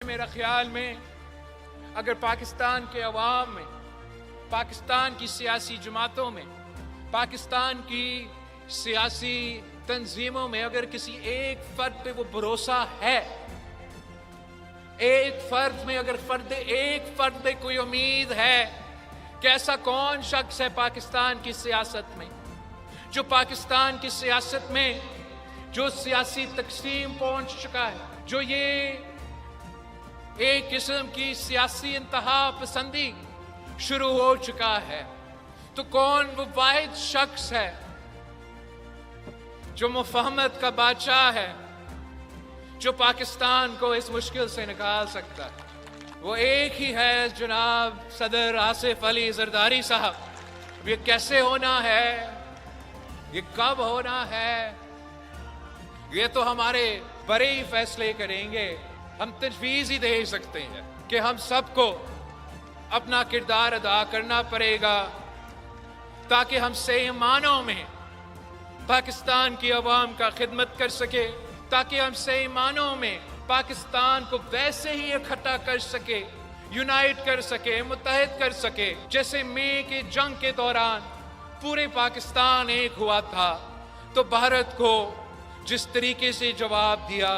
میرا خیال میں اگر پاکستان کے عوام میں، پاکستان کی سیاسی جماعتوں میں، پاکستان کی سیاسی تنظیموں میں اگر کسی ایک فرد پہ وہ بھروسہ ہے، ایک فرد میں اگر ایک فرد پہ کوئی امید ہے کہ ایسا کون شخص ہے پاکستان کی سیاست میں جو پاکستان کی سیاست میں جو سیاسی تقسیم پہنچ چکا ہے، جو یہ ایک قسم کی سیاسی انتہا پسندی شروع ہو چکا ہے، تو کون وہ واحد شخص ہے جو مفاہمت کا بادشاہ ہے، جو پاکستان کو اس مشکل سے نکال سکتا ہے؟ وہ ایک ہی ہے جناب صدر آصف علی زرداری صاحب۔ یہ کیسے ہونا ہے، یہ کب ہونا ہے، یہ تو ہمارے بڑے ہی فیصلے کریں گے۔ ہم تجویز ہی دے سکتے ہیں کہ ہم سب کو اپنا کردار ادا کرنا پڑے گا تاکہ ہم صحیح معنوں میں پاکستان کی عوام کا خدمت کر سکے، تاکہ ہم صحیح معنوں میں پاکستان کو ویسے ہی اکٹھا کر سکے، یونائٹ کر سکے، متحد کر سکے، جیسے مئی کی جنگ کے دوران پورے پاکستان ایک ہوا تھا۔ تو بھارت کو جس طریقے سے جواب دیا